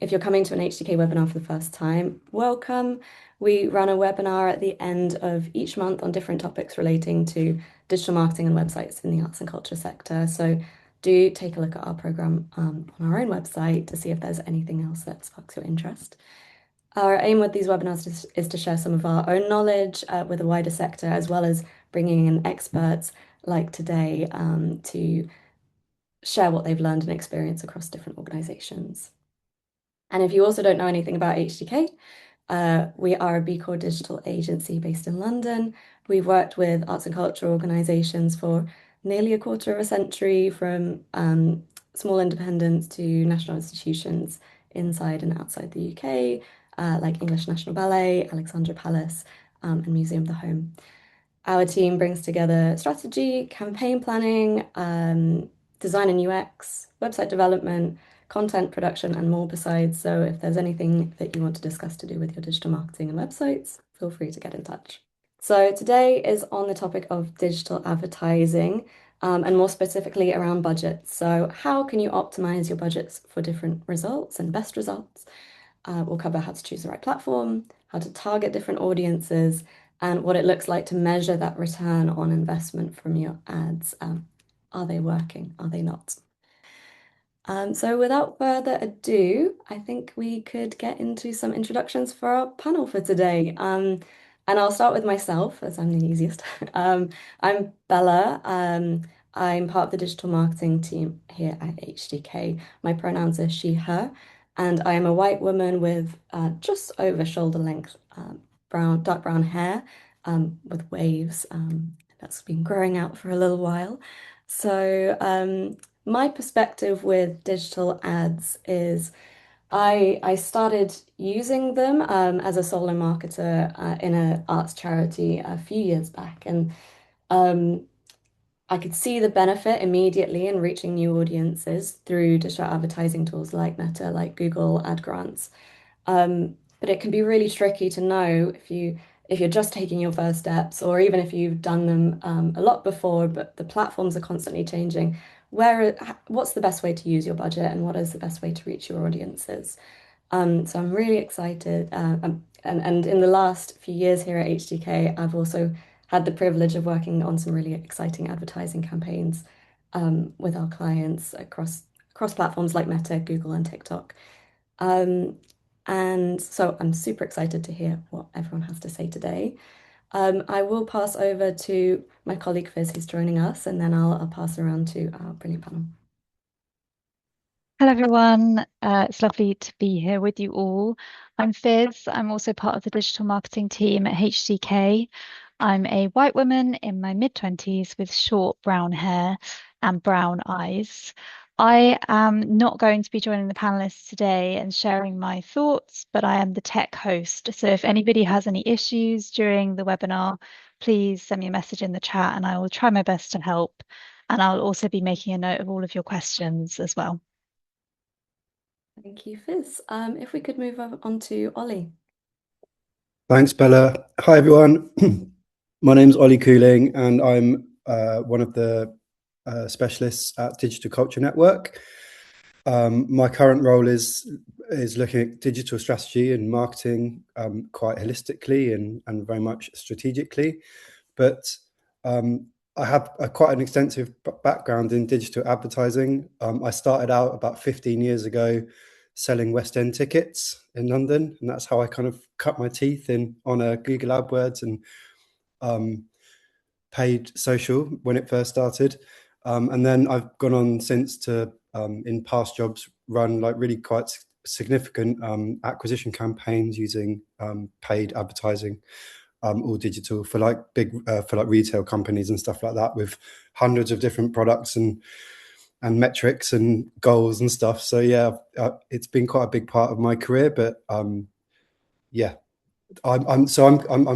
if you're coming to an HDK webinar for the first time, welcome. We run a webinar at the end of each month on different topics relating to digital marketing and websites in the arts and culture sector. So do take a look at our program on our own website to see if there's anything else that sparks your interest. Our aim with these webinars is to share some of our own knowledge with the wider sector, as well as bringing in experts like today to share what they've learned and experienced across different organizations. And if you also don't know anything about HDK, we are a B Corp digital agency based in London. We've worked with arts and culture organizations for nearly a quarter of a century, from small independents to national institutions inside and outside the UK, like English National Ballet, Alexandra Palace, and Museum of the Home. Our team brings together strategy, campaign planning, design and UX, website development, content production, and more besides. So if there's anything that you want to discuss to do with your digital marketing and websites, feel free to get in touch. So today is on the topic of digital advertising, and more specifically around budgets. So how can you optimize your budgets for different results and best results? We'll cover how to choose the right platform, how to target different audiences, and what it looks like to measure that return on investment from your ads. Are they working? Are they not? So without further ado, I think we could get into some introductions for our panel for today. And I'll start with myself, as I'm the easiest. I'm Bella. I'm part of the digital marketing team here at HDK. My pronouns are she, her, and I am a white woman with just over shoulder length dark brown hair with waves. That's been growing out for a little while. So my perspective with digital ads is I started using them as a solo marketer in an arts charity a few years back, and um, I could see the benefit immediately in reaching new audiences through digital advertising tools like Meta, like Google Ad Grants. But it can be really tricky to know if you're just taking your first steps, or even if you've done them a lot before, but the platforms are constantly changing. What's the best way to use your budget, and what is the best way to reach your audiences? So I'm really excited. And in the last few years here at HDK, I've also had the privilege of working on some really exciting advertising campaigns with our clients across platforms like Meta, Google, and TikTok. Um, and so I'm super excited to hear what everyone has to say today. I will pass over to my colleague Fizz, who's joining us, and then I'll pass around to our brilliant panel. Hello, everyone. It's lovely to be here with you all. I'm Fizz. I'm also part of the digital marketing team at HDK. I'm a white woman in my mid-20s with short brown hair and brown eyes. I am not going to be joining the panelists today and sharing my thoughts, but I am the tech host. So if anybody has any issues during the webinar, please send me a message in the chat and I will try my best to help. And I'll also be making a note of all of your questions as well. Thank you, Fizz. If we could move on to Ollie. Thanks, Bella. Hi, everyone. My name's Ollie Cooling, and I'm one of the specialists at Digital Culture Network. My current role is looking at digital strategy and marketing quite holistically and very much strategically. But I have quite an extensive background in digital advertising. I started out about 15 years ago selling West End tickets in London, and that's how I kind of cut my teeth on Google AdWords and paid social when it first started. And then I've gone on since to, in past jobs, run like really quite significant acquisition campaigns using paid advertising, all digital for like for like retail companies and stuff like that, with hundreds of different products and metrics and goals and stuff. So yeah, it's been quite a big part of my career. But yeah, I'm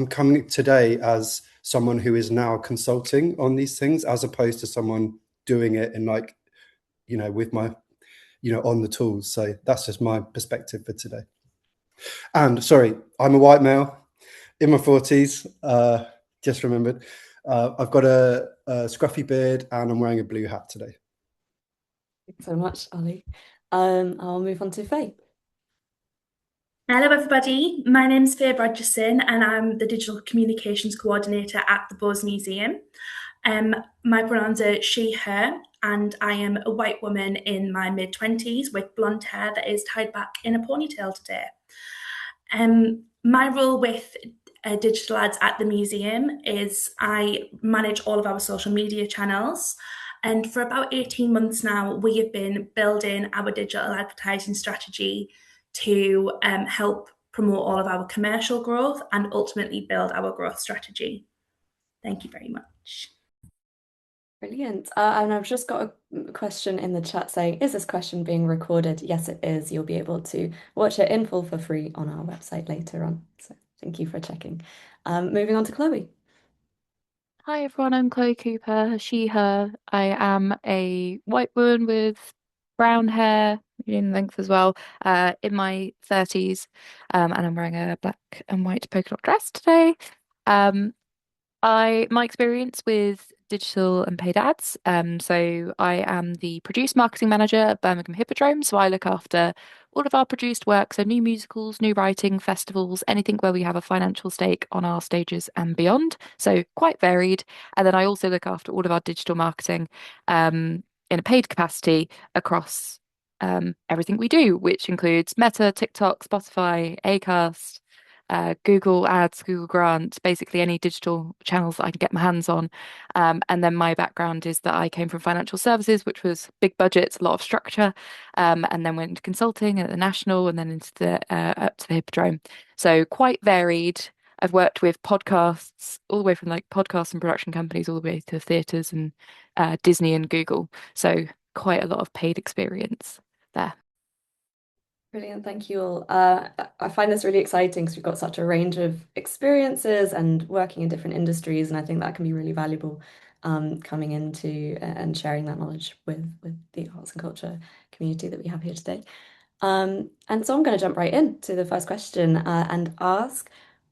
coming today as someone who is now consulting on these things, as opposed to someone doing it in like, with my, on the tools. So that's just my perspective for today. And sorry, I'm a white male in my 40s. Just remembered. I've got a scruffy beard and I'm wearing a blue hat today. Thanks so much, Ollie. I'll move on to Faye. Hello, everybody. My name's Faye Rogerson, and I'm the Digital Communications Coordinator at the Buzz Museum. My pronouns are she, her, and I am a white woman in my mid-20s with blonde hair that is tied back in a ponytail today. My role with digital ads at the museum is I manage all of our social media channels. And for about 18 months now, we have been building our digital advertising strategy to help promote all of our commercial growth and ultimately build our growth strategy. Thank you very much. Brilliant. And I've just got a question in the chat saying, is this question being recorded? Yes, it is. You'll be able to watch it in full for free on our website later on. So thank you for checking. Moving on to Chloe. Hi everyone, I'm Chloe Cooper, she, her. I am a white woman with brown hair, medium length as well, in my 30s, and I'm wearing a black and white polka dot dress today. Um, my experience with digital and paid ads. So I am the produced marketing manager at Birmingham Hippodrome. So I look after all of our produced work, so new musicals, new writing, festivals, anything where we have a financial stake on our stages and beyond. So quite varied. And then I also look after all of our digital marketing in a paid capacity across everything we do, which includes Meta, TikTok, Spotify, Acast, Google Ads, Google Grants, basically any digital channels that I can get my hands on. And then my background is that I came from financial services, which was big budgets, a lot of structure, and then went into consulting at the National and then into the up to the Hippodrome. So quite varied. I've worked with podcasts all the way from like podcasts and production companies all the way to theatres and Disney and Google. So quite a lot of paid experience there. Brilliant, thank you all. I find this really exciting because we've got such a range of experiences and working in different industries, and I think that can be really valuable coming into and sharing that knowledge with the arts and culture community that we have here today. And so I'm going to jump right into the first question and ask,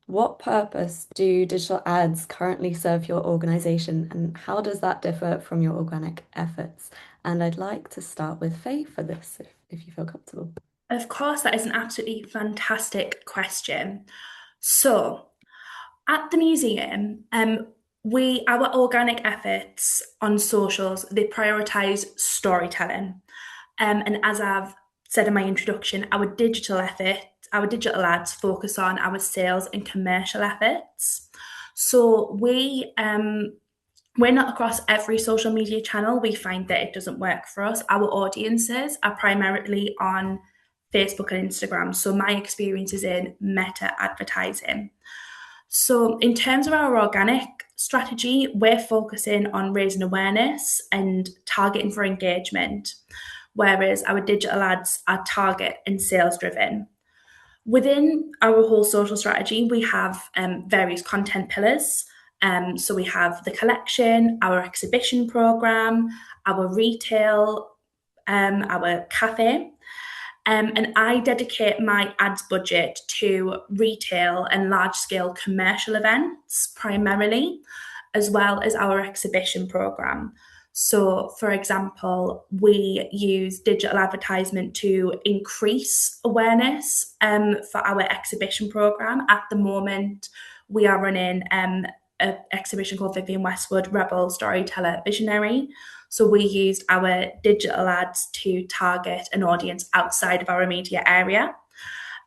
what purpose do digital ads currently serve your organization, and how does that differ from your organic efforts? And I'd like to start with Faye for this, if you feel comfortable. Of course, that is an absolutely fantastic question. So, at the museum, our organic efforts on socials, they prioritize storytelling. And as I've said in my introduction, our digital ads focus on our sales and commercial efforts. So we're not across every social media channel. We find that it doesn't work for us. Our audiences are primarily on Facebook and Instagram. So my experience is in meta advertising. So, in terms of our organic strategy, we're focusing on raising awareness and targeting for engagement, whereas our digital ads are target and sales driven. Within our whole social strategy, we have various content pillars. So, we have the collection, our exhibition program, our retail, our cafe. And I dedicate my ads budget to retail and large scale commercial events primarily, as well as our exhibition program. So, for example, we use digital advertisement to increase awareness for our exhibition program. At the moment, we are running an exhibition called Vivienne Westwood, Rebel Storyteller Visionary. So we used our digital ads to target an audience outside of our immediate area.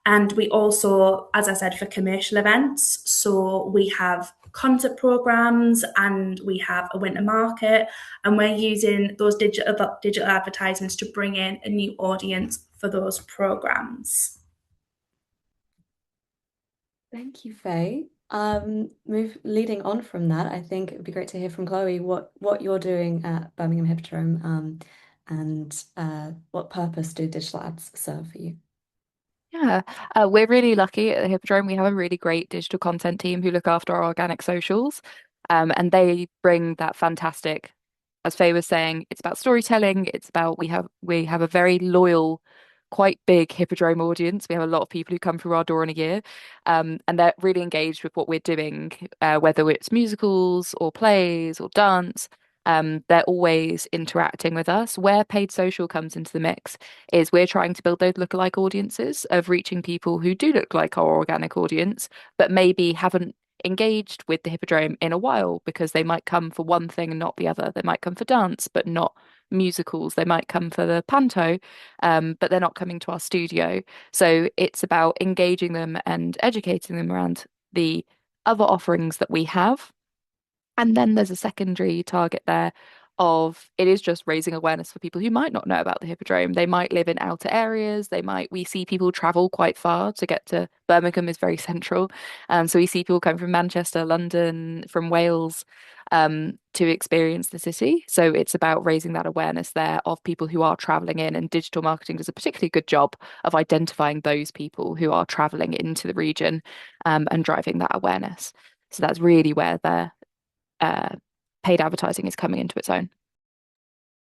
And we also, as I said, for commercial events, so we have concert programs and we have a winter market, and we're using those digital advertisements to bring in a new audience for those programs. Thank you, Faye. Leading on from that, I think it would be great to hear from Chloe what you're doing at Birmingham Hippodrome, and what purpose do digital ads serve for you? Yeah, we're really lucky at the Hippodrome. We have a really great digital content team who look after our organic socials, and they bring that fantastic, as Faye was saying, it's about storytelling. It's about we have a very loyal, quite big Hippodrome audience. We have a lot of people who come through our door in a year, and they're really engaged with what we're doing, whether it's musicals or plays or dance. They're always interacting with us. Where paid social comes into the mix is we're trying to build those lookalike audiences of reaching people who do look like our organic audience, but maybe haven't engaged with the Hippodrome in a while because they might come for one thing and not the other. They might come for dance, but not musicals. They might come for the panto, but they're not coming to our studio. So it's about engaging them and educating them around the other offerings that we have. And then there's a secondary target there of it is just raising awareness for people who might not know about the Hippodrome. They might live in outer areas. We see people travel quite far to get to Birmingham is very central. So we see people coming from Manchester, London, from Wales, to experience the city. So it's about raising that awareness there of people who are traveling in, and digital marketing does a particularly good job of identifying those people who are traveling into the region, and driving that awareness. So that's really where uh, paid advertising is coming into its own.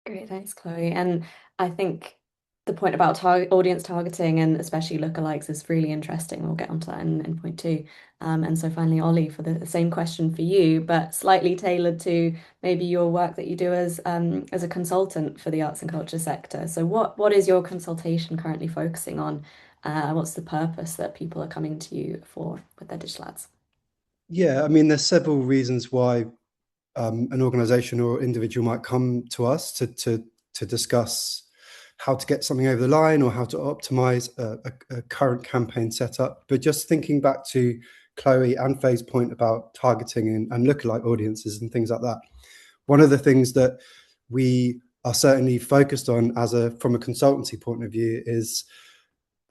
Great, thanks, Chloe. And I think the point about audience targeting and especially lookalikes is really interesting. We'll get onto that in point two. And so finally, Ollie, for the same question for you, but slightly tailored to maybe your work that you do as a consultant for the arts and culture sector. So what is your consultation currently focusing on? What's the purpose that people are coming to you for with their digital ads? Yeah, I mean, there's several reasons why an organization or individual might come to us to discuss how to get something over the line or how to optimize a current campaign setup. But just thinking back to Chloe and Faye's point about targeting and lookalike audiences and things like that, one of the things that we are certainly focused on from a consultancy point of view is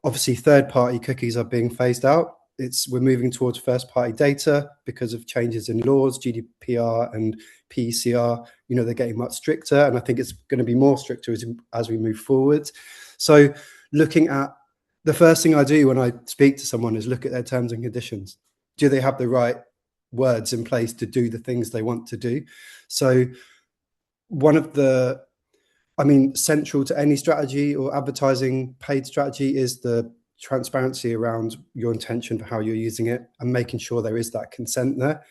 obviously third-party cookies are being phased out. We're moving towards first-party data because of changes in laws, GDPR and PECR. They're getting much stricter, and I think it's going to be more stricter as we move forward. So looking at the first thing I do when I speak to someone is look at their terms and conditions. Do they have the right words in place to do the things they want to do? So central to any strategy or advertising paid strategy is the transparency around your intention for how you're using it and making sure there is that consent there.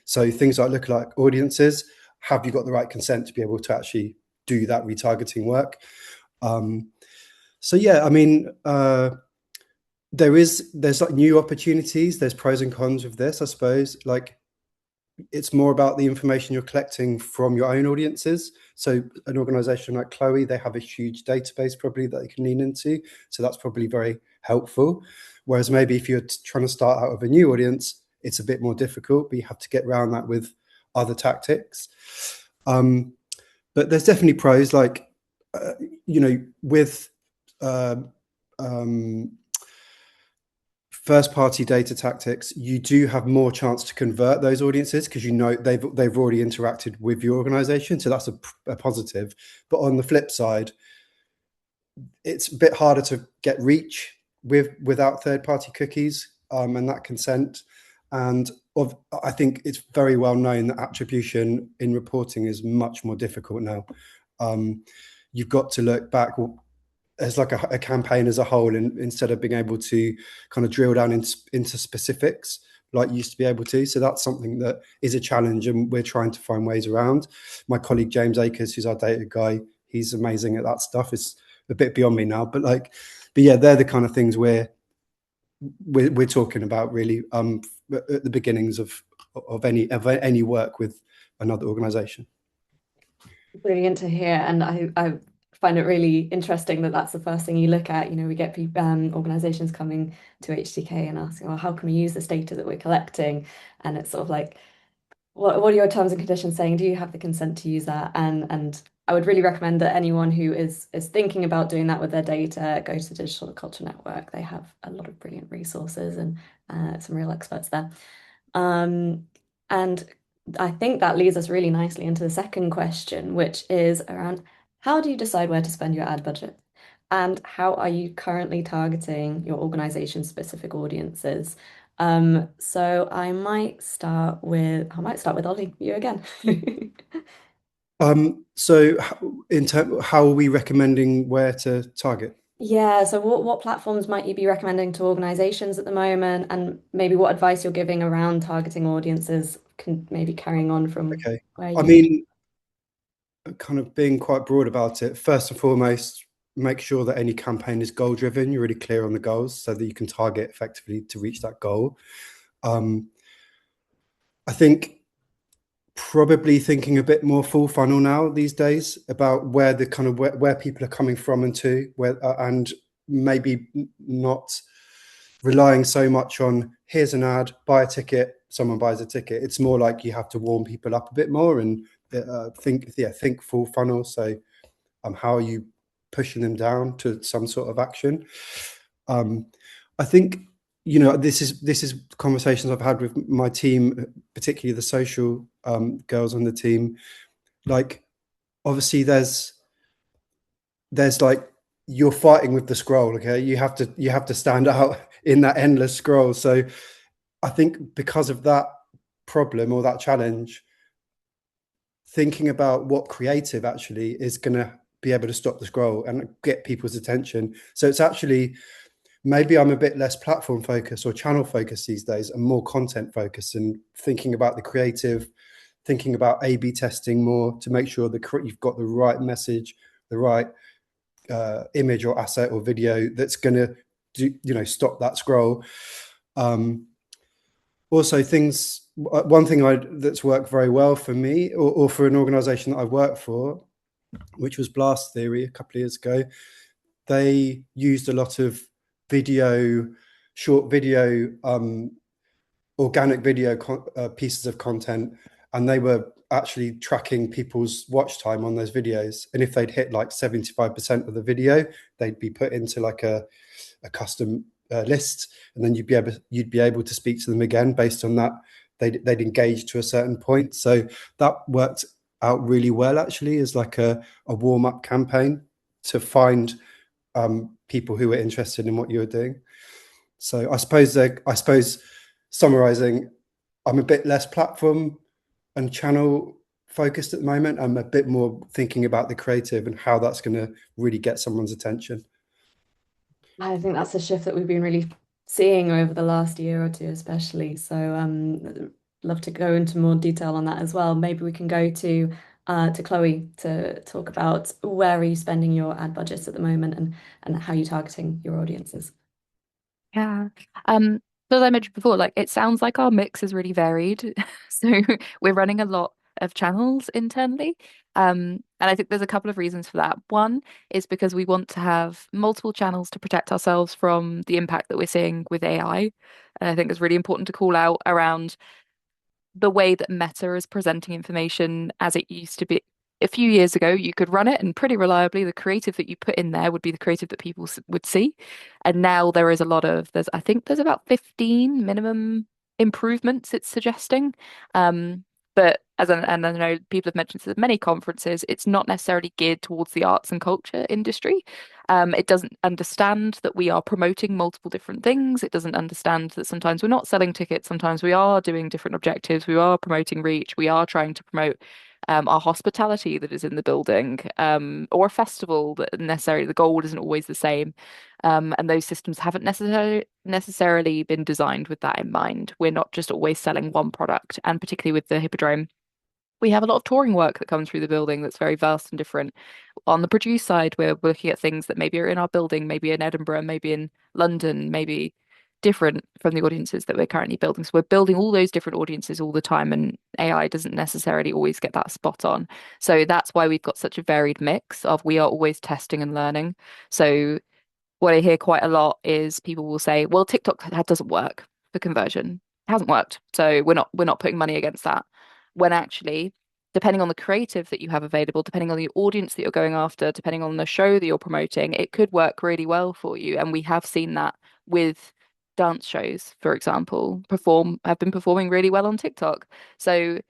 So things like lookalike audiences, have you got the right consent to be able to actually do that retargeting work? So yeah, I mean, there's like new opportunities. There's pros and cons with this, I suppose. Like, it's more about the information you're collecting from your own audiences. So an organization like Chloe, they have a huge database probably that they can lean into. So that's probably very helpful. Whereas maybe if you're trying to start out with a new audience, it's a bit more difficult, but you have to get around that with other tactics. But there's definitely pros, like, with first party data tactics, you do have more chance to convert those audiences because they've already interacted with your organization. So that's a positive. But on the flip side, it's a bit harder to get reach without third party cookies and that consent. And I think it's very well known that attribution in reporting is much more difficult now. You've got to look back as like a campaign as a whole, and instead of being able to kind of drill down into specifics like you used to be able to. So that's something that is a challenge, and we're trying to find ways around. My colleague James Akers, who's our data guy, he's amazing at that stuff. It's a bit beyond me now, but yeah, they're the kind of things we're talking about really at the beginnings of any work with another organization. Brilliant to hear, and I find it really interesting that that's the first thing you look at. We get people, organizations coming to HTK and asking, well, how can we use this data that we're collecting? And it's sort of like, what are your terms and conditions saying? Do you have the consent to use that? And I would really recommend that anyone who is thinking about doing that with their data, go to the Digital Culture Network. They have a lot of brilliant resources and some real experts there. And I think that leads us really nicely into the second question, which is around how do you decide where to spend your ad budget? And how are you currently targeting your organization's specific audiences? So I might start with Ollie, you again. So how are we recommending where to target? Yeah, so what platforms might you be recommending to organizations at the moment, and maybe what advice you're giving around targeting audiences, maybe carrying on from Okay. where I you. mean, kind of being quite broad about it. First and foremost, make sure that any campaign is goal driven. You're really clear on the goals so that you can target effectively to reach that goal. I think probably thinking a bit more full funnel now these days about where the kind of where people are coming from and to where, and maybe not relying so much on here's an ad, buy a ticket, someone buys a ticket. It's more like you have to warm people up a bit more and think full funnel. So how are you pushing them down to some sort of action? I think, you know, this is conversations I've had with my team, particularly the social girls on the team. Like, obviously there's like, you're fighting with the scroll. Okay, you have to stand out in that endless scroll. So I think because of that problem or that challenge, thinking about what creative actually is going to be able to stop the scroll and get people's attention. So it's actually, maybe I'm a bit less platform focused or channel focused these days and more content focused, and thinking about the creative, thinking about A/B testing more to make sure that you've got the right message, the right image or asset or video that's going to do, you know, stop that scroll. Also, one thing that's worked very well for me or for an organization that I worked for, which was Blast Theory a couple of years ago, they used a lot of short video, organic video pieces of content, and they were actually tracking people's watch time on those videos. And if they'd hit like 75% of the video, they'd be put into like a custom list, and then you'd be able to speak to them again based on that. They'd engage to a certain point. So that worked out really well, actually, as like a warm-up campaign to find people who were interested in what you were doing. So I suppose summarizing, I'm a bit less platform and channel focused at the moment. I'm a bit more thinking about the creative and how that's going to really get someone's attention. I think that's a shift that we've been really seeing over the last year or two, especially. So love to go into more detail on that as well. Maybe we can go to Chloe to talk about where are you spending your ad budgets at the moment, and how you're targeting your audiences. Yeah. So as I mentioned before, like it sounds like our mix is really varied. So we're running a lot of channels internally. And I think there's a couple of reasons for that. One is because we want to have multiple channels to protect ourselves from the impact that we're seeing with AI. And I think it's really important to call out around the way that Meta is presenting information as it used to be. A few years ago, you could run it, and pretty reliably, the creative that you put in there would be the creative that people would see. And now there is a lot of I think there's about 15 minimum improvements it's suggesting. But and I know people have mentioned this at many conferences, it's not necessarily geared towards the arts and culture industry. It doesn't understand that we are promoting multiple different things. It doesn't understand that sometimes we're not selling tickets, sometimes we are doing different objectives. We are promoting reach. We are trying to promote our hospitality that is in the building, or a festival that necessarily the goal isn't always the same. And those systems haven't necessarily been designed with that in mind. We're not just always selling one product, and particularly with the Hippodrome, we have a lot of touring work that comes through the building that's very vast and different. On the produce side, we're looking at things that maybe are in our building, maybe in Edinburgh, maybe in London, maybe different from the audiences that we're currently building. So we're building all those different audiences all the time, and AI doesn't necessarily always get that spot on. So that's why we've got such a varied mix of we are always testing and learning. So what I hear quite a lot is people will say, well, TikTok doesn't work for conversion. It hasn't worked. So we're not putting money against that. When actually, depending on the creative that you have available, depending on the audience that you're going after, depending on the show that you're promoting, it could work really well for you. And we have seen that with dance shows, for example, have been performing really well on TikTok. So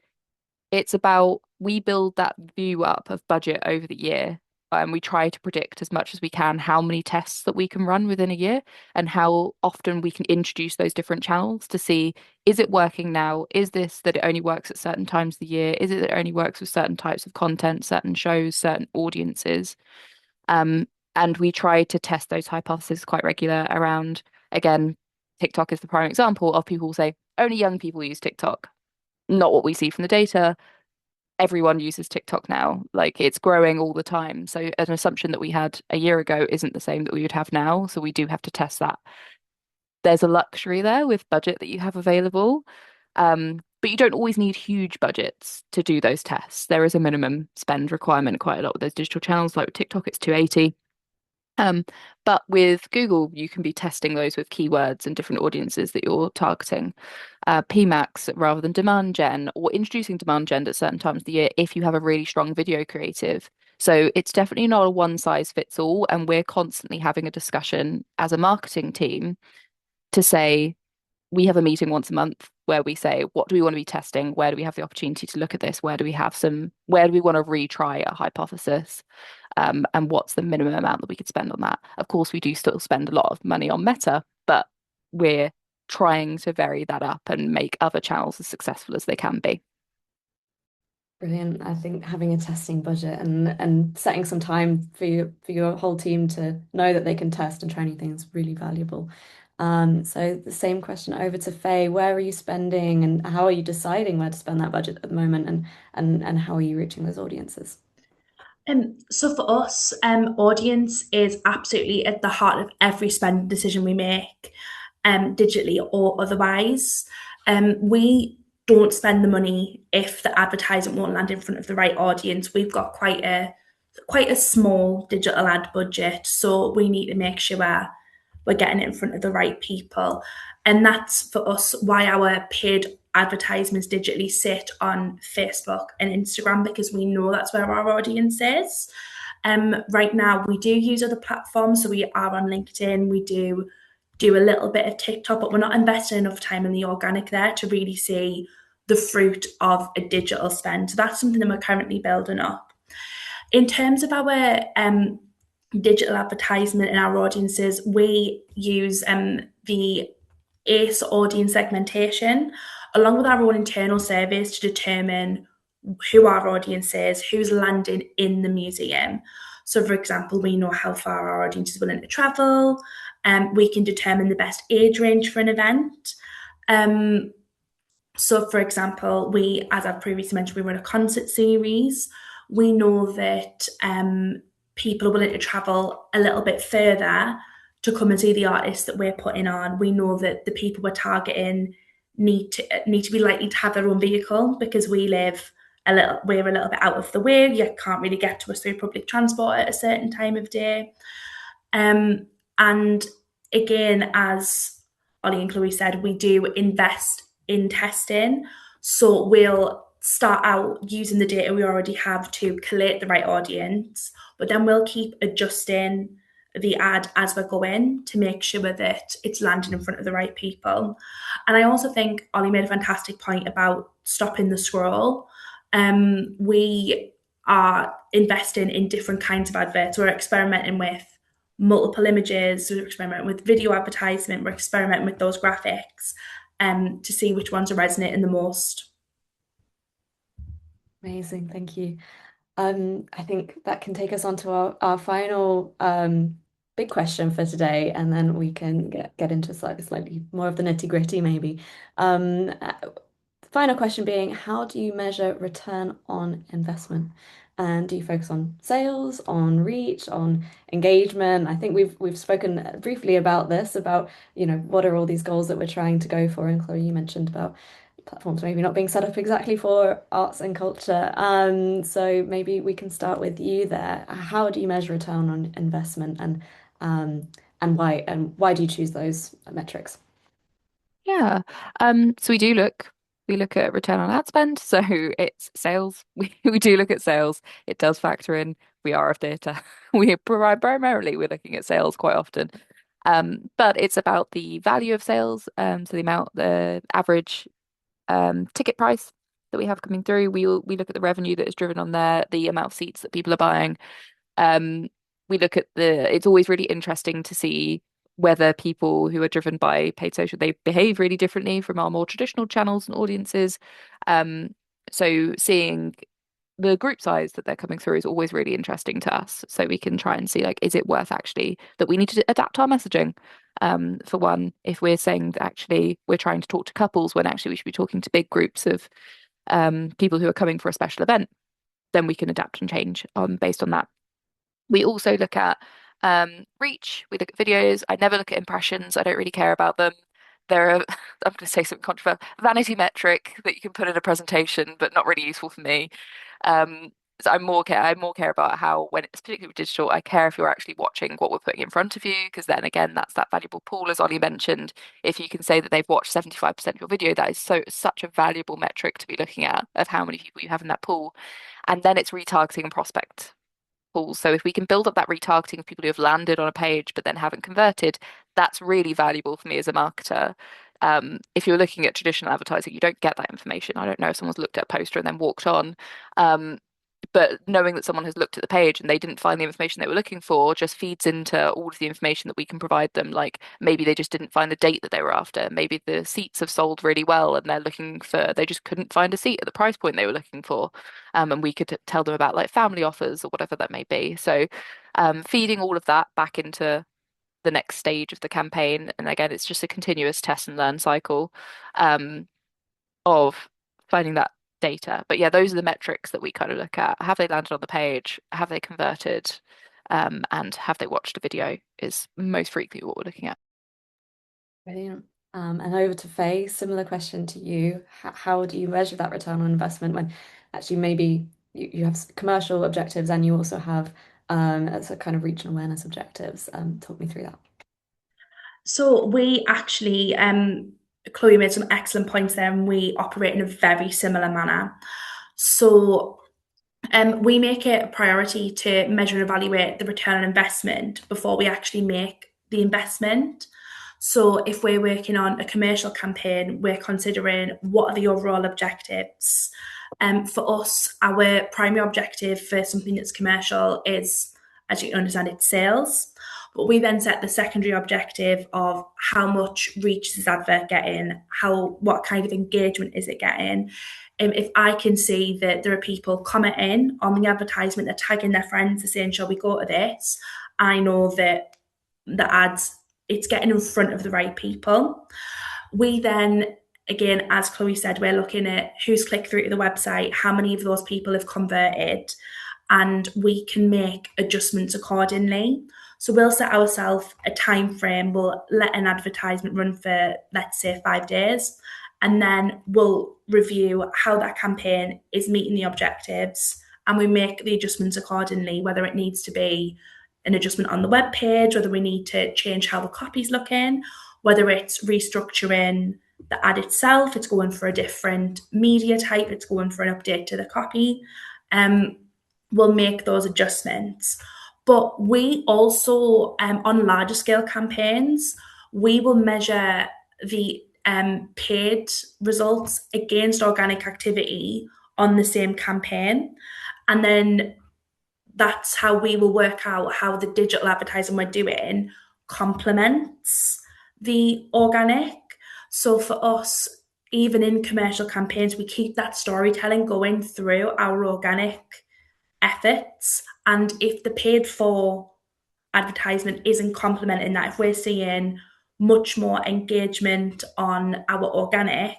it's about we build that view up of budget over the year, and we try to predict as much as we can how many tests that we can run within a year and how often we can introduce those different channels to see, is it working now? Is this that it only works at certain times of the year? Is it that it only works with certain types of content, certain shows, certain audiences? And we try to test those hypotheses quite regular around, again, TikTok is the prime example of people who say only young people use TikTok. Not what we see from the data. everyone uses TikTok now. Like it's growing all the time. So an assumption that we had a year ago isn't the same that we would have now. So we do have to test that. There's a luxury there with budget that you have available. But you don't always need huge budgets to do those tests. There is a minimum spend requirement quite a lot with those digital channels. Like with TikTok, it's 280. Um, but with Google, you can be testing those with keywords and different audiences that you're targeting. PMAX rather than demand gen, or introducing demand gen at certain times of the year if you have a really strong video creative. So it's definitely not a one size fits all. And we're constantly having a discussion as a marketing team to say, we have a meeting once a month where we say, what do we want to be testing? Where do we have the opportunity to look at this? Where do we want to retry a hypothesis? And what's the minimum amount that we could spend on that? Of course, we do still spend a lot of money on Meta, but we're trying to vary that up and make other channels as successful as they can be. Brilliant. I think having a testing budget and setting some time for your whole team to know that they can test and try new things is really valuable. So the same question over to Faye. Where are you spending and how are you deciding where to spend that budget at the moment and how are you reaching those audiences? So for us, audience is absolutely at the heart of every spend decision we make, digitally or otherwise. We don't spend the money if the advertisement won't land in front of the right audience. We've got quite a small digital ad budget, so we need to make sure we're getting it in front of the right people. And that's for us why our paid advertisements digitally sit on Facebook and Instagram, because we know that's where our audience is. Right now, we do use other platforms. So we are on LinkedIn, we do a little bit of TikTok, but we're not investing enough time in the organic there to really see the fruit of a digital spend. So that's something that we're currently building up. In terms of our digital advertisement and our audiences, we use the ACE audience segmentation along with our own internal surveys to determine who our audience is, who's landing in the museum. So, for example, we know how far our audience is willing to travel, and we can determine the best age range for an event. So, for example, as I've previously mentioned, we run a concert series. We know that people are willing to travel a little bit further to come and see the artists that we're putting on. We know that the people we're targeting need to be likely to have their own vehicle, because we're a little bit out of the way. You can't really get to us through public transport at a certain time of day. And again, as Ollie and Chloe said, we do invest in testing. So we'll start out using the data we already have to collate the right audience, but then we'll keep adjusting the ad as we're going to make sure that it's landing in front of the right people. And I also think Ollie made a fantastic point about stopping the scroll. We are investing in different kinds of adverts. We're experimenting with multiple images, we're experimenting with video advertisement, we're experimenting with those graphics to see which ones are resonating the most. Amazing, thank you. I think that can take us on to our final big question for today, and then we can get into slightly more of the nitty-gritty maybe. Final question being, how do you measure return on investment? And do you focus on sales, on reach, on engagement? I think we've spoken briefly about this, about, what are all these goals that we're trying to go for? And Chloe, you mentioned about platforms maybe not being set up exactly for arts and culture. So maybe we can start with you there. How do you measure return on investment, and why do you choose those metrics? Yeah. So we look at return on ad spend. So it's sales. We do look at sales. It does factor in. We are a theatre. We're looking at sales quite often. But it's about the value of sales. So the average ticket price that we have coming through. We look at the revenue that is driven on there, the amount of seats that people are buying. We look at it's always really interesting to see whether people who are driven by paid social, they behave really differently from our more traditional channels and audiences. So seeing the group size that they're coming through is always really interesting to us. So we can try and see, like, is it worth actually that we need to adapt our messaging? For one, if we're saying that actually we're trying to talk to couples when actually we should be talking to big groups of people who are coming for a special event, then we can adapt and change based on that. We also look at reach. We look at videos. I never look at impressions. I don't really care about them. They're I'm going to say something controversial, vanity metric that you can put in a presentation, but not really useful for me. So I more care about how, when it's particularly digital, I care if you're actually watching what we're putting in front of you, because then again, that's that valuable pool, as Ollie mentioned. If you can say that they've watched 75% of your video, that is such a valuable metric to be looking at, of how many people you have in that pool. And then it's retargeting and prospect pools. So if we can build up that retargeting of people who have landed on a page but then haven't converted, that's really valuable for me as a marketer. If you're looking at traditional advertising, you don't get that information. I don't know if someone's looked at a poster and then walked on. But knowing that someone has looked at the page and they didn't find the information they were looking for just feeds into all of the information that we can provide them. Like, maybe they just didn't find the date that they were after. Maybe the seats have sold really well and they just couldn't find a seat at the price point they were looking for. And we could tell them about like family offers or whatever that may be. So feeding all of that back into the next stage of the campaign. And again, it's just a continuous test and learn cycle of finding that data. But yeah, those are the metrics that we kind of look at. Have they landed on the page? Have they converted? And have they watched a video is most frequently what we're looking at. Brilliant. And over to Faye, similar question to you. How do you measure that return on investment when actually maybe you have commercial objectives and you also have as a kind of reach and awareness objectives? Talk me through that. So we actually, Chloe made some excellent points there, and we operate in a very similar manner. So we make it a priority to measure and evaluate the return on investment before we actually make the investment. So if we're working on a commercial campaign, we're considering what are the overall objectives. For us, our primary objective for something that's commercial is, as you understand, it's sales. But we then set the secondary objective of how much reach is this advert getting, what kind of engagement is it getting. If I can see that there are people commenting on the advertisement, they're tagging their friends, they're saying, shall we go to this? I know that the ads, it's getting in front of the right people. We then, again, as Chloe said, we're looking at who's clicked through to the website, how many of those people have converted, and we can make adjustments accordingly. So we'll set ourselves a time frame. We'll let an advertisement run for, let's say, 5 days, and then we'll review how that campaign is meeting the objectives, and we make the adjustments accordingly, whether it needs to be an adjustment on the web page, whether we need to change how the copy's looking, whether it's restructuring the ad itself, it's going for a different media type, it's going for an update to the copy. We'll make those adjustments. But we also, on larger scale campaigns, we will measure the paid results against organic activity on the same campaign. And then that's how we will work out how the digital advertising we're doing complements the organic. So for us, even in commercial campaigns, we keep that storytelling going through our organic efforts. And if the paid for advertisement isn't complementing that, if we're seeing much more engagement on our organic,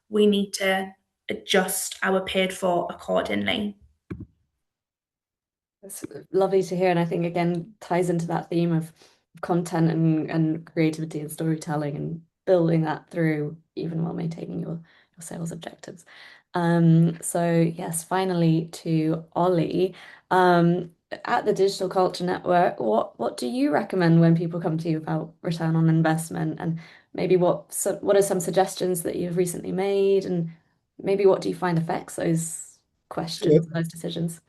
we need to adjust our paid for accordingly. It's lovely to hear, and I think again ties into that theme of content and creativity and storytelling and building that through even while maintaining your sales objectives. So yes, finally to Ollie. At the Digital Culture Network, what do you recommend when people come to you about return on investment, and maybe what are some suggestions that you've recently made, and maybe what do you find affects those questions, those decisions?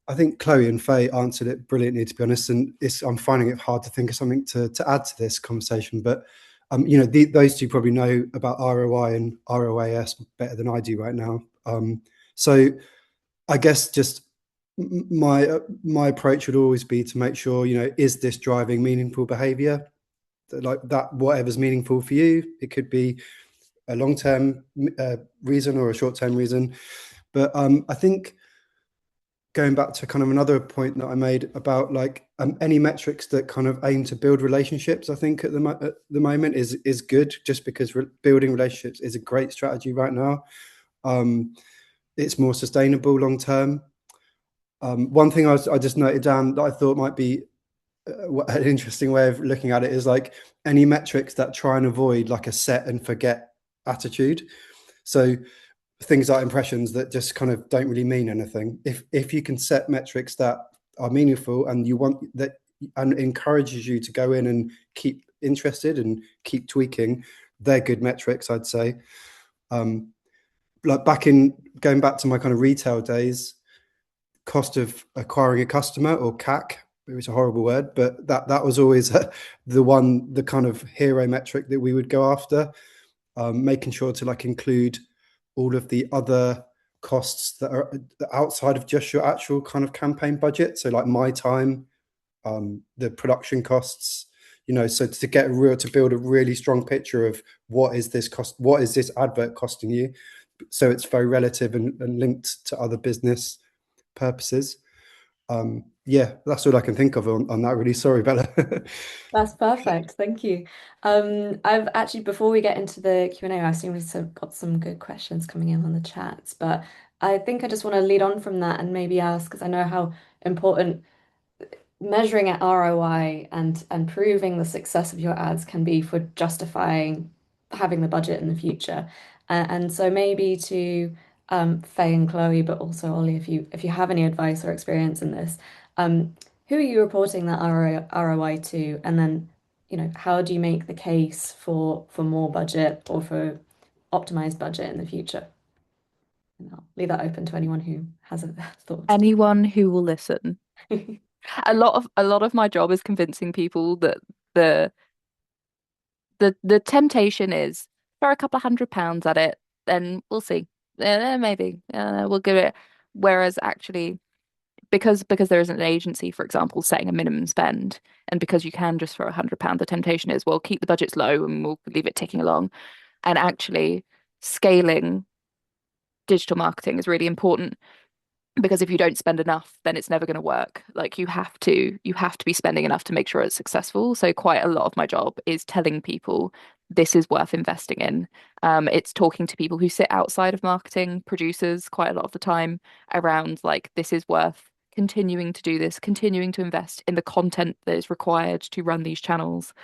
I think Chloe and Faye answered it brilliantly, to be honest, and I'm finding it hard to think of something to add to this conversation. But those two probably know about ROI and ROAS better than I do right now. So I guess just my approach would always be to make sure, is this driving meaningful behavior? Like that, whatever's meaningful for you. It could be a long-term reason or a short-term reason. But I think, going back to kind of another point that I made about like any metrics that kind of aim to build relationships, I think at the moment is good, just because building relationships is a great strategy right now. it's more sustainable long term. One thing I just noted down that I thought might be an interesting way of looking at it is like any metrics that try and avoid like a set and forget attitude. So things like impressions that just kind of don't really mean anything. If you can set metrics that are meaningful and you want that and encourages you to go in and keep interested and keep tweaking, they're good metrics, I'd say. Like going back to my kind of retail days, cost of acquiring a customer, or CAC, it was a horrible word, but that was always the kind of hero metric that we would go after, making sure to like include all of the other costs that are outside of just your actual kind of campaign budget. So like my time, the production costs, so to build a really strong picture of what is this advert costing you, so it's very relative and linked to other business purposes. Yeah, that's all I can think of on that, really. Sorry, Bella. That's perfect. Thank you. I've actually, before we get into the Q&A, I assume we've got some good questions coming in on the chats, but I think I just want to lead on from that and maybe ask, because I know how important measuring at ROI and proving the success of your ads can be for justifying having the budget in the future. And so maybe to Faye and Chloe, but also Ollie, if you have any advice or experience in this, who are you reporting that ROI to? And then, how do you make the case for more budget or for optimized budget in the future? And I'll leave that open to anyone who has a thought. Anyone who will listen. A lot of my job is convincing people that the temptation is throw a couple of £100 at it, then we'll see. Maybe we'll give it. Whereas actually, because there isn't an agency, for example, setting a minimum spend, and because you can just throw £100, the temptation is, well, keep the budgets low and we'll leave it ticking along. And actually, scaling digital marketing is really important, because if you don't spend enough, then it's never going to work. Like you have to be spending enough to make sure it's successful. So quite a lot of my job is telling people this is worth investing in. It's talking to people who sit outside of marketing, producers, quite a lot of the time, around like, this is worth continuing to do this, continuing to invest in the content that is required to run these channels,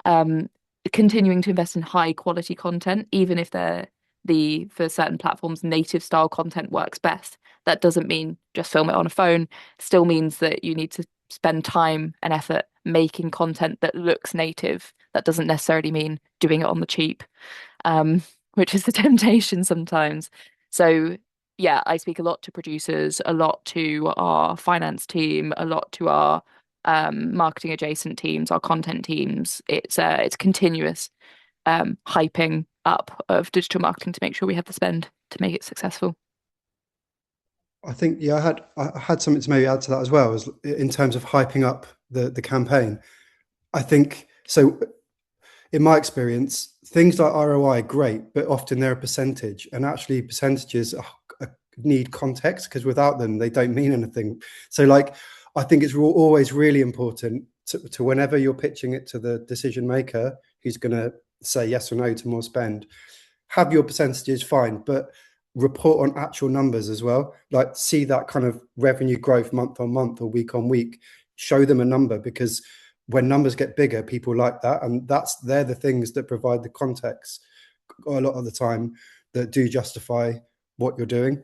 um, continuing to invest in high quality content, even if for certain platforms, native style content works best. That doesn't mean just film it on a phone. Still means that you need to spend time and effort making content that looks native. That doesn't necessarily mean doing it on the cheap, which is the temptation sometimes. So yeah, I speak a lot to producers, a lot to our finance team, a lot to our marketing adjacent teams, our content teams. It's continuous hyping up of digital marketing to make sure we have the spend to make it successful. I think, yeah, I had something to maybe add to that as well, as in terms of hyping up the campaign. I think so. In my experience, things like ROI are great, but often they're a percentage, and actually percentages need context, because without them, they don't mean anything. So, like, I think it's always really important to whenever you're pitching it to the decision maker who's going to say yes or no to more spend, have your percentages fine, but report on actual numbers as well. Like, see that kind of revenue growth month on month or week on week. Show them a number, because when numbers get bigger, people like that, and they're the things that provide the context a lot of the time that do justify what you're doing.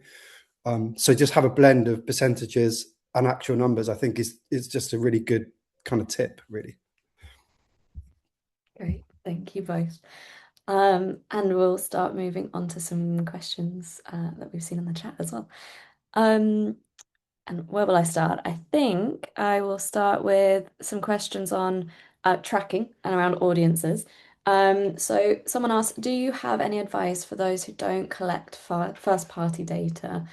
So just have a blend of percentages and actual numbers, I think is just a really good kind of tip, really. Great, thank you both. And we'll start moving on to some questions that we've seen in the chat as well. And where will I start? I think I will start with some questions on tracking and around audiences. So someone asked, do you have any advice for those who don't collect first-party data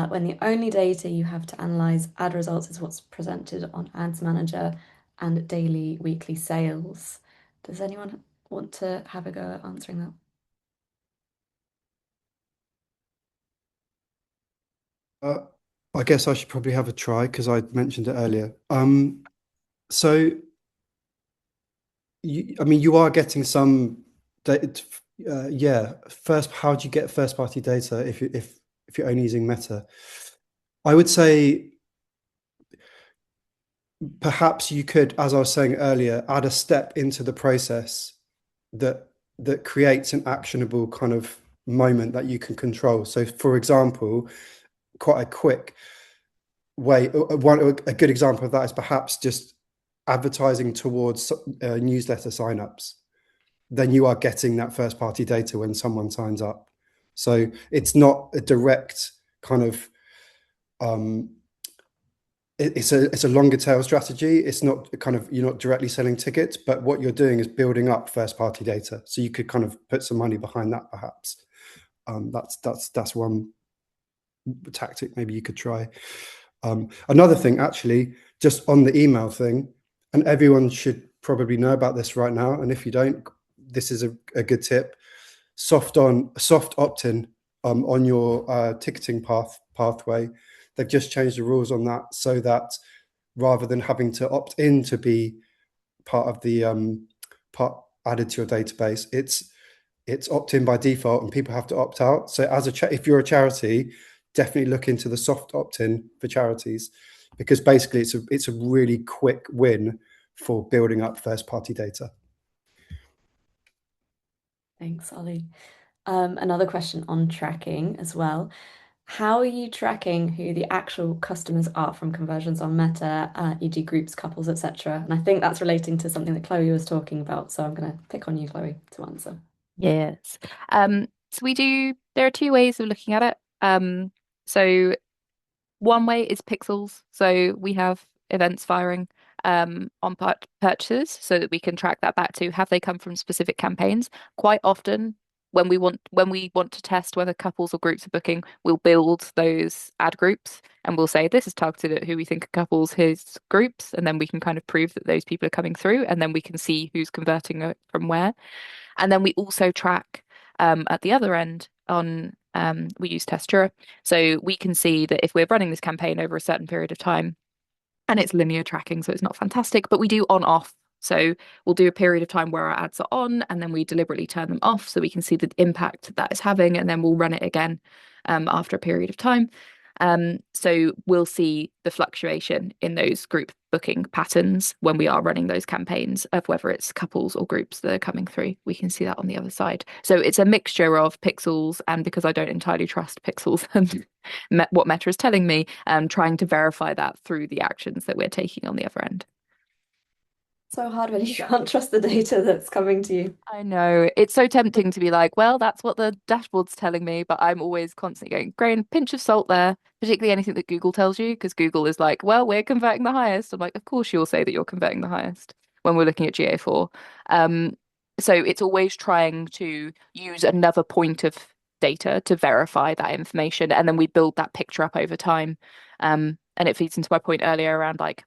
when the only data you have to analyze ad results is what's presented on Ads Manager and daily, weekly sales? Does anyone want to have a go at answering that? I guess I should probably have a try, because I mentioned it earlier. So, you are getting some data. Yeah. First, how do you get first-party data if if you're only using Meta. I would say perhaps you could, as I was saying earlier, add a step into the process that creates an actionable kind of moment that you can control. So, for example, quite a quick way, a good example of that is perhaps just advertising towards newsletter signups. Then you are getting that first party data when someone signs up. So it's not a direct kind of it's a longer tail strategy. It's not kind of, you're not directly selling tickets, but what you're doing is building up first party data. So you could kind of put some money behind that, perhaps. That's one tactic maybe you could try. Another thing, actually, just on the email thing, and everyone should probably know about this right now. And if you don't, this is a good tip. Soft opt-in on your ticketing pathway. They've just changed the rules on that so that rather than having to opt in to be part of the part added to your database, it's opt-in by default and people have to opt out. So if you're a charity, definitely look into the soft opt-in for charities, because basically it's a really quick win for building up first party data. Thanks, Ollie. Another question on tracking as well. How are you tracking who the actual customers are from conversions on Meta, e.g. groups, couples, etc.? And I think that's relating to something that Chloe was talking about. So I'm going to pick on you, Chloe, to answer. Yes. There are two ways of looking at it. So one way is pixels. So we have events firing on purchases so that we can track that back to have they come from specific campaigns. Quite often when we want to test whether couples or groups are booking, we'll build those ad groups and we'll say this is targeted at who we think are couples, here's groups, and then we can kind of prove that those people are coming through, and then we can see who's converting from where. And then we also track at the other end on we use Testura. So we can see that if we're running this campaign over a certain period of time, and it's linear tracking, so it's not fantastic, but we do on off. So we'll do a period of time where our ads are on, and then we deliberately turn them off so we can see the impact that is having, and then we'll run it again after a period of time. So we'll see the fluctuation in those group booking patterns when we are running those campaigns of whether it's couples or groups that are coming through. We can see that on the other side. So it's a mixture of pixels, and because I don't entirely trust pixels and what Meta is telling me, trying to verify that through the actions that we're taking on the other end. So hard when you can't trust the data that's coming to you. I know. It's so tempting to be like, well, that's what the dashboard's telling me, but I'm always constantly going, grain, pinch of salt there, particularly anything that Google tells you, because Google is like, well, we're converting the highest. I'm like, of course you'll say that you're converting the highest when we're looking at GA4. So it's always trying to use another point of data to verify that information, and then we build that picture up over time. And it feeds into my point earlier around like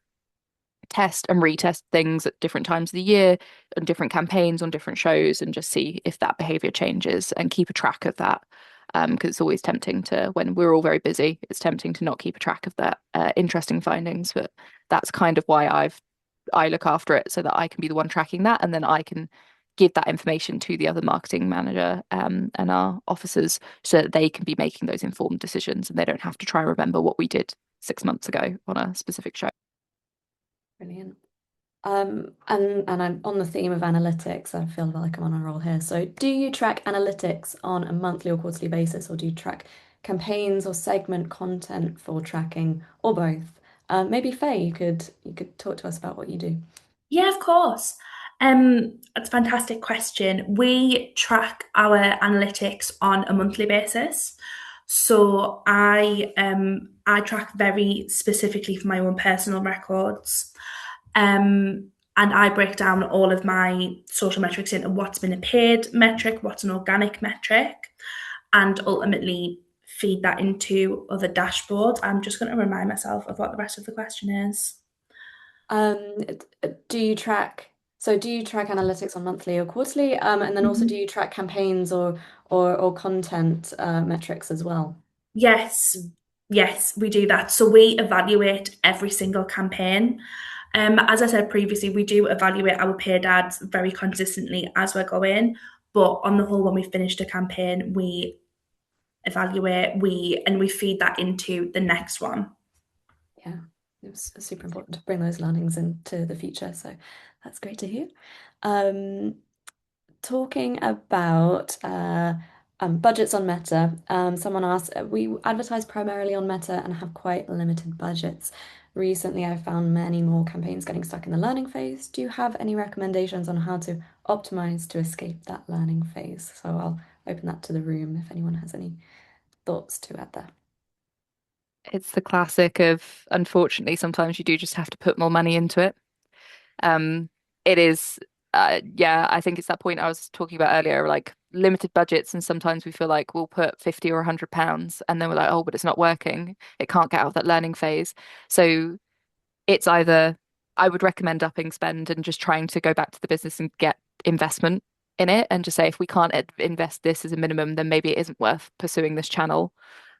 test and retest things at different times of the year on different campaigns on different shows and just see if that behavior changes and keep a track of that, because it's always tempting to, when we're all very busy, it's tempting to not keep a track of that interesting findings. But that's kind of why I look after it, so that I can be the one tracking that, and then I can give that information to the other marketing manager and our officers so that they can be making those informed decisions and they don't have to try and remember what we did 6 months ago on a specific show. Brilliant. And I'm on the theme of analytics. I feel like I'm on a roll here. So do you track analytics on a monthly or quarterly basis, or do you track campaigns or segment content for tracking, or both? Maybe Faye, you could talk to us about what you do. Yeah, of course. That's a fantastic question. We track our analytics on a monthly basis. So I track very specifically for my own personal records. And I break down all of my social metrics into what's been a paid metric, what's an organic metric, and ultimately feed that into other dashboards. I'm just going to remind myself of what the rest of the question is. Do you track analytics on monthly or quarterly? And then also, do you track campaigns or content metrics as well? Yes, we do that. So we evaluate every single campaign. As I said previously, we do evaluate our paid ads very consistently as we're going. But on the whole, when we finished a campaign, we evaluate, we feed that into the next one. Yeah, it was super important to bring those learnings into the future. So that's great to hear. Talking about budgets on Meta, someone asked, we advertise primarily on Meta and have quite limited budgets. Recently, I've found many more campaigns getting stuck in the learning phase. Do you have any recommendations on how to optimize to escape that learning phase? So I'll open that to the room if anyone has any thoughts to add there. It's the classic of, unfortunately, sometimes you do just have to put more money into it. Um, it is, yeah, I think it's that point I was talking about earlier, like limited budgets, and sometimes we feel like we'll put 50 or £100, and then we're like, oh, but it's not working. It can't get out of that learning phase. So it's either I would recommend upping spend and just trying to go back to the business and get investment in it, and just say if we can't invest this as a minimum, then maybe it isn't worth pursuing this channel.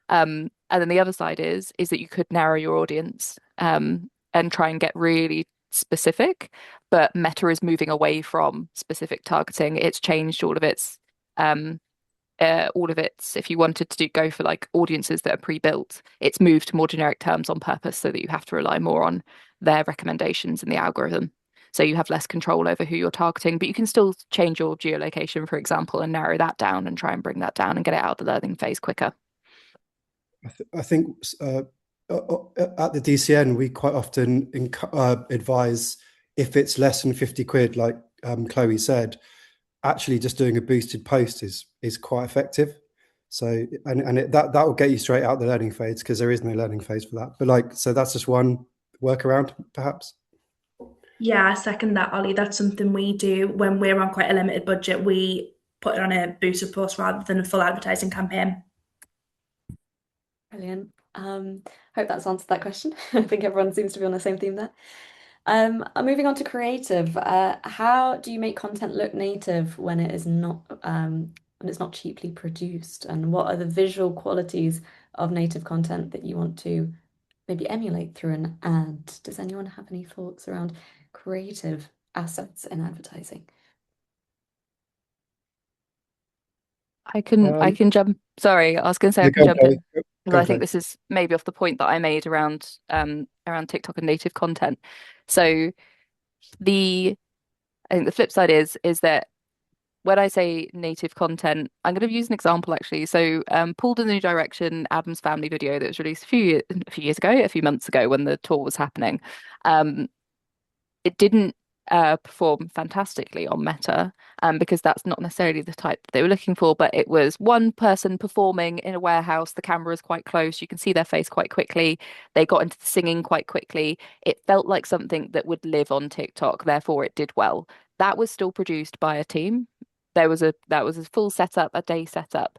And then the other side is that you could narrow your audience, and try and get really specific. But Meta is moving away from specific targeting. It's changed um, all of its. If you wanted to go for like audiences that are pre-built, it's moved to more generic terms on purpose so that you have to rely more on their recommendations in the algorithm. So you have less control over who you're targeting, but you can still change your geolocation, for example, and narrow that down and try and bring that down and get it out of the learning phase quicker. I think at the DCN, we quite often advise if it's less than 50 quid, like Chloe said, actually just doing a boosted post is quite effective. So, that will get you straight out the learning phase because there is no learning phase for that. But like, so that's just one workaround, perhaps. Yeah, I second that, Ollie. That's something we do when we're on quite a limited budget. We put it on a boosted post rather than a full advertising campaign. Brilliant. Hope that's answered that question. I think everyone seems to be on the same theme there. Moving on to creative. How do you make content look native when it's not cheaply produced? And what are the visual qualities of native content that you want to maybe emulate through an ad? Does anyone have any thoughts around creative assets in advertising? I can jump. Sorry, I was going to say I Yeah, can go, jump Chloe. in because Go, I think Chloe. this is maybe off the point that I made around TikTok and native content. So the I think the flip side is that when I say native content, I'm going to use an example actually. So Pulled in the New Direction, Adam's Family video that was released a few years ago, a few months ago when the tour was happening. Um, it didn't perform fantastically on Meta, because that's not necessarily the type that they were looking for. But it was one person performing in a warehouse. The camera is quite close. You can see their face quite quickly. They got into the singing quite quickly. It felt like something that would live on TikTok. Therefore, it did well. That was still produced by a team. That was a full setup, a day setup,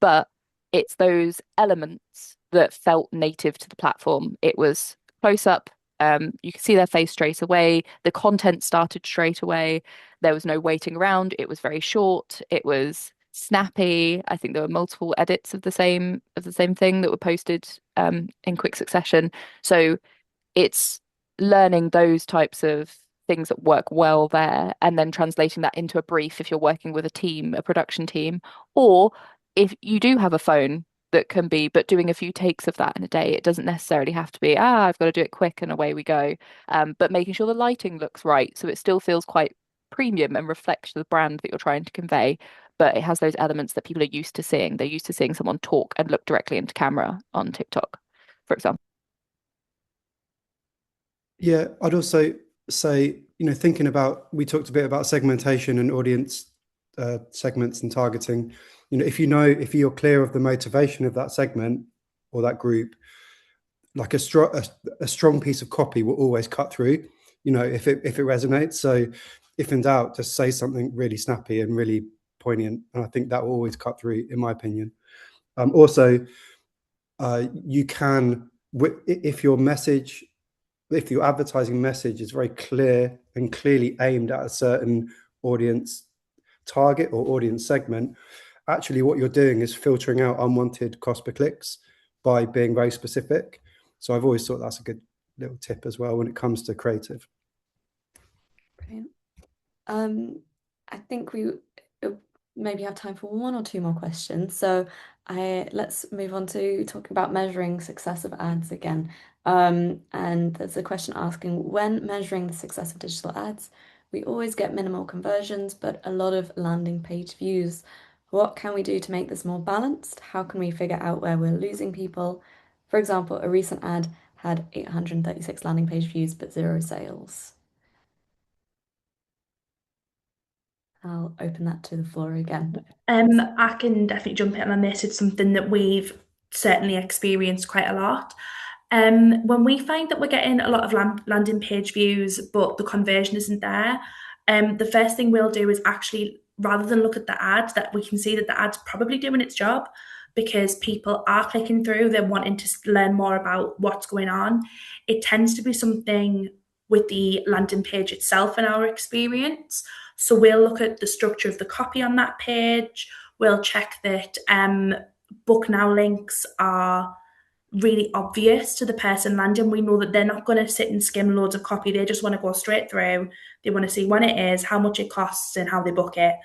but it's those elements that felt native to the platform. It was close up. You could see their face straight away. The content started straight away. There was no waiting around. It was very short. It was snappy. I think there were multiple edits of the same thing that were posted in quick succession. So it's learning those types of things that work well there and then translating that into a brief if you're working with a team, a production team, or if you do have a phone that can be, but doing a few takes of that in a day. It doesn't necessarily have to be, I've got to do it quick and away we go. But making sure the lighting looks right so it still feels quite premium and reflects the brand that you're trying to convey. But it has those elements that people are used to seeing. They're used to seeing someone talk and look directly into camera on TikTok, for example. Yeah, I'd also say, thinking about, we talked a bit about segmentation and audience segments and targeting. If you're clear of the motivation of that segment or that group, like a strong piece of copy will always cut through, if it resonates. So if in doubt, just say something really snappy and really poignant. And I think that will always cut through, in my opinion. Also, you can, if your advertising message is very clear and clearly aimed at a certain audience target or audience segment, actually what you're doing is filtering out unwanted cost per clicks by being very specific. So I've always thought that's a good little tip as well when it comes to creative. Brilliant. I think we maybe have time for one or two more questions. So Let's move on to talking about measuring success of ads again. And there's a question asking, when measuring the success of digital ads, we always get minimal conversions, but a lot of landing page views. What can we do to make this more balanced? How can we figure out where we're losing people? For example, a recent ad had 836 landing page views, but 0 sales. I'll open that to the floor again. I can definitely jump in on this. It's something that we've certainly experienced quite a lot. When we find that we're getting a lot of landing page views, but the conversion isn't there, the first thing we'll do is actually, rather than look at the ad, that we can see that the ad's probably doing its job because people are clicking through, they're wanting to learn more about what's going on. It tends to be something with the landing page itself in our experience. So we'll look at the structure of the copy on that page. We'll check that book now links are really obvious to the person landing. We know that they're not going to sit and skim loads of copy. They just want to go straight through. They want to see when it is, how much it costs, and how they book it.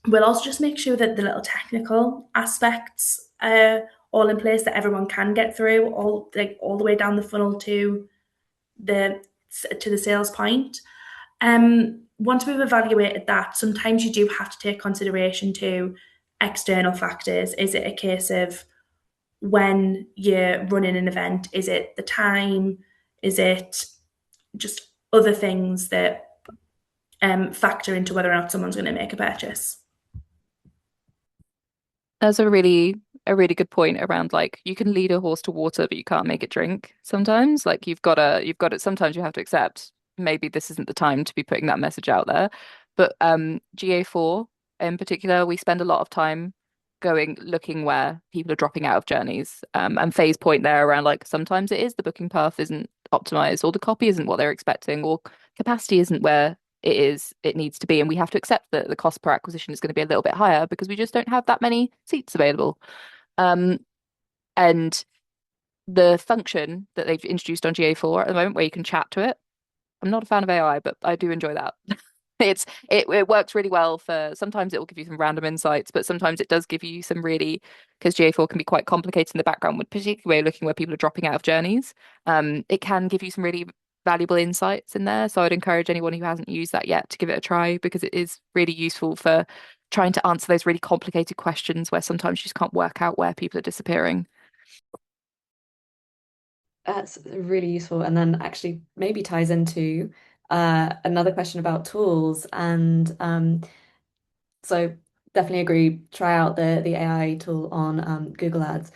We'll also just make sure that the little technical aspects are all in place, that everyone can get through all the way down the funnel to the sales point. Once we've evaluated that, sometimes you do have to take consideration to external factors. Is it a case of when you're running an event? Is it the time? Is it just other things that factor into whether or not someone's going to make a purchase? That's a really good point around, like, you can lead a horse to water, but you can't make it drink sometimes. Like, you've got to sometimes you have to accept maybe this isn't the time to be putting that message out there. But GA4 in particular, we spend a lot of time looking where people are dropping out of journeys. And Faye's point there around, like, sometimes it is the booking path isn't optimized, or the copy isn't what they're expecting, or capacity isn't where it needs to be, and we have to accept that the cost per acquisition is going to be a little bit higher because we just don't have that many seats available. And the function that they've introduced on GA4 at the moment, where you can chat to it, I'm not a fan of AI, but I do enjoy that. It works really well. For sometimes it will give you some random insights, but sometimes it does give you some really, because GA4 can be quite complicated in the background, particularly looking where people are dropping out of journeys. It can give you some really valuable insights in there. So I'd encourage anyone who hasn't used that yet to give it a try, because it is really useful for trying to answer those really complicated questions where sometimes you just can't work out where people are disappearing. That's really useful, and then actually maybe ties into another question about tools. And so definitely agree, try out the AI tool on Google Ads.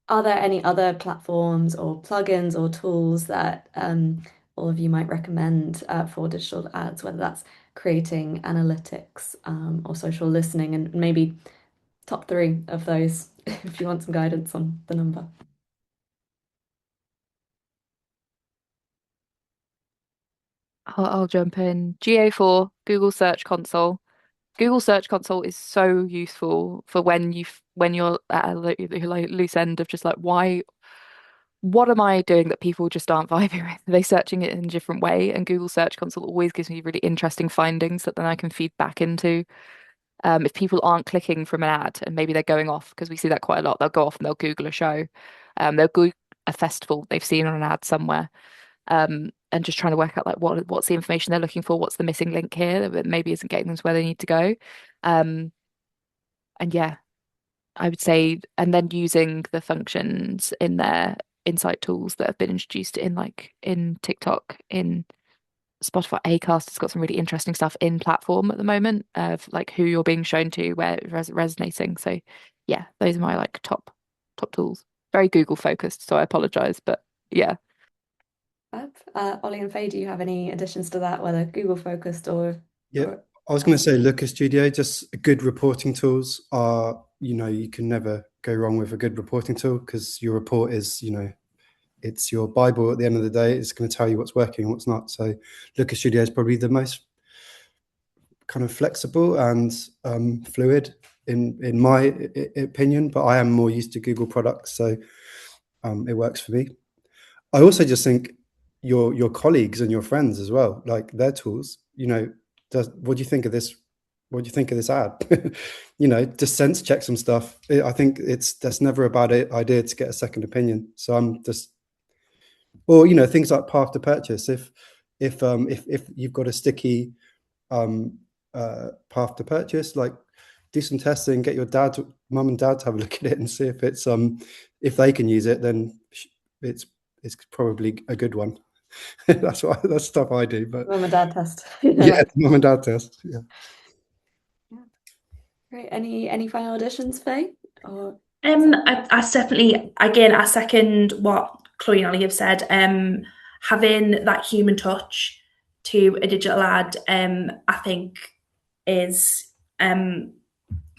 Are there any other platforms or plugins or tools that all of you might recommend for digital ads, whether that's creating analytics or social listening, and maybe top 3 of those if you want some guidance on the number? I'll jump in. GA4, Google Search Console. Google Search Console is so useful for when you're at a loose end of just like, what am I doing that people just aren't vibing with? Are they searching it in a different way? And Google Search Console always gives me really interesting findings that then I can feed back into. If people aren't clicking from an ad and maybe they're going off, because we see that quite a lot, they'll go off and they'll Google a show. They'll Google a festival they've seen on an ad somewhere. And just trying to work out, like, what's the information they're looking for, what's the missing link here that maybe isn't getting them to where they need to go. And yeah, I would say, and then using the functions in their insight tools that have been introduced in TikTok, in Spotify. Acast has got some really interesting stuff in platform at the moment of like who you're being shown to, where it's resonating. So yeah, those are my like top tools. Very Google focused, so I apologize, but yeah. Ollie and Faye, do you have any additions to that, whether Google focused or? Yeah, I was going to say Looker Studio, just good reporting tools are, you can never go wrong with a good reporting tool, because your report is, it's your Bible at the end of the day. It's going to tell you what's working and what's not. So Looker Studio is probably the most kind of flexible and fluid in my opinion, but I am more used to Google products, so it works for me. I also just think your colleagues and your friends as well, like their tools, what do you think of this what do you think of this ad? Just sense check some stuff. I think that's never a bad idea to get a second opinion. So I'm just, or things like path to purchase. If you've got a sticky path to purchase, like do some testing, get your mum and dad to have a look at it and see if they can use it, then it's probably a good one. That's stuff I do. But Mum and dad test. yeah, mum and dad test. Yeah. Great. Any final additions, Faye? Or I definitely, again, I second what Chloe and Ollie have said. Having that human touch to a digital ad, I think is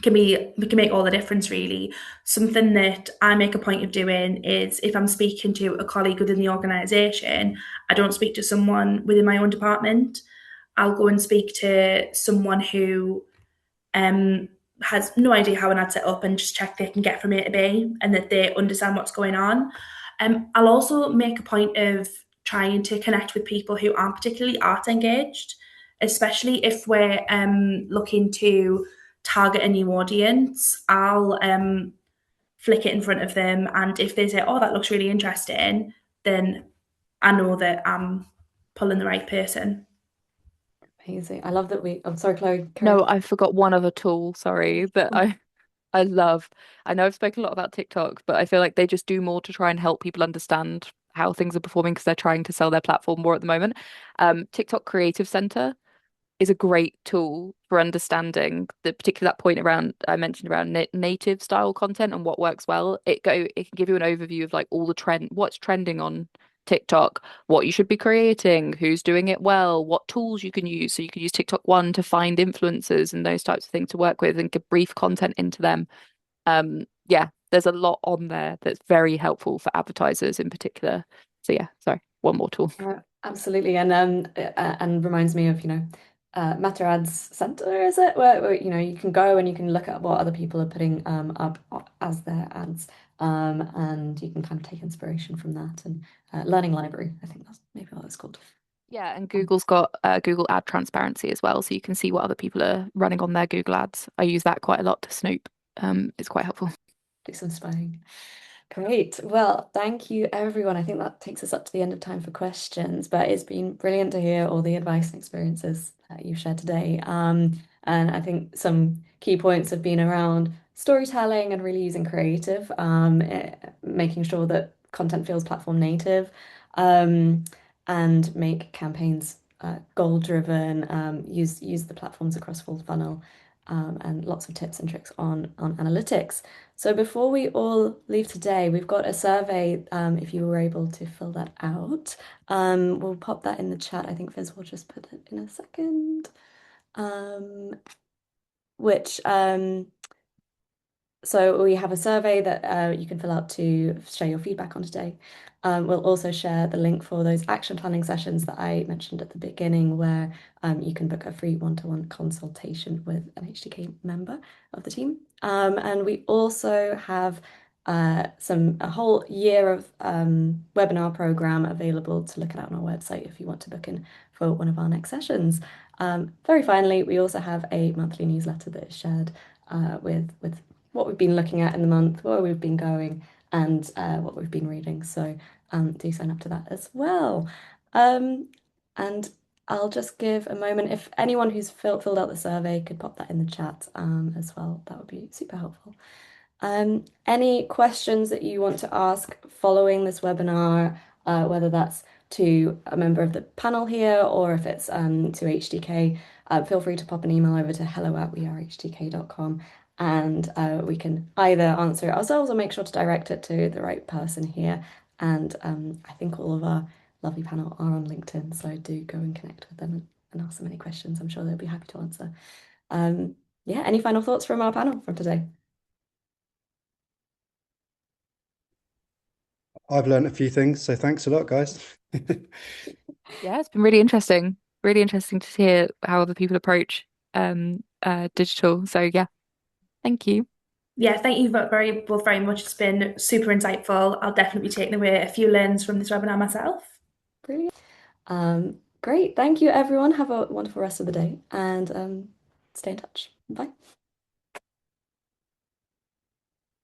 can make all the difference really. Something that I make a point of doing is if I'm speaking to a colleague within the organisation, I don't speak to someone within my own department. I'll go and speak to someone who has no idea how an ad's set up and just check they can get from A to B and that they understand what's going on. I'll also make a point of trying to connect with people who aren't particularly art engaged, especially if we're looking to target a new audience. I'll flick it in front of them, and if they say, "Oh, that looks really interesting," then I know that I'm pulling the right person. amazing. I love that I'm sorry, Chloe. No, Correct. I forgot one other tool, sorry, but I know I've spoken a lot about TikTok, but I feel like they just do more to try and help people understand how things are performing because they're trying to sell their platform more at the moment. TikTok Creative Center is a great tool for understanding particularly that point around I mentioned around native style content and what works well. It can give you an overview of like all the what's trending on TikTok, what you should be creating, who's doing it well, what tools you can use. So you can use TikTok One to find influencers and those types of things to work with and give brief content into them. Yeah, there's a lot on there that's very helpful for advertisers in particular. So yeah, sorry, one more tool. Absolutely, and reminds me of Meta Ads Center, is it? Where you can go and you can look at what other people are putting up as their ads, and you can kind of take inspiration from that. And Learning Library, I think that's maybe what it's called. Yeah, and Google's got Google Ad Transparency as well, so you can see what other people are running on their Google Ads. I use that quite a lot to snoop. It's quite helpful. It's inspiring. Great. Well, thank you, everyone. I think that takes us up to the end of time for questions, but it's been brilliant to hear all the advice and experiences that you've shared today. And I think some key points have been around storytelling and really using creative, making sure that content feels platform native, and make campaigns goal driven, use the platforms across full funnel, and lots of tips and tricks on analytics. So before we all leave today, we've got a survey, if you were able to fill that out. We'll pop that in the chat. I think Fizz will just put it in a second. Which So we have a survey that you can fill out to share your feedback on today. We'll also share the link for those action planning sessions that I mentioned at the beginning, where you can book a free one-to-one consultation with an HTK member of the team. And we also have a whole year of webinar program available to look at on our website if you want to book in for one of our next sessions. Very finally, we also have a monthly newsletter that is shared with what we've been looking at in the month, where we've been going, and what we've been reading. So do sign up to that as well. And I'll just give a moment. If anyone who's filled out the survey could pop that in the chat as well, that would be super helpful. Any questions that you want to ask following this webinar, whether that's to a member of the panel here or if it's to HTK, feel free to pop an email over to hello@wearehtk.com, and we can either answer it ourselves or make sure to direct it to the right person here. And I think all of our lovely panel are on LinkedIn, so do go and connect with them and ask them any questions. I'm sure they'll be happy to answer. Yeah, any final thoughts from our panel from today? I've learned a few things, so thanks a lot, guys. Yeah, it's been really interesting. Really interesting to hear how other people approach digital. So yeah, thank you. Yeah, thank you both very much. It's been super insightful. I'll definitely be taking away a few learns from this webinar myself. Brilliant. Great. Thank you, everyone. Have a wonderful rest of the day, and stay in touch. Bye.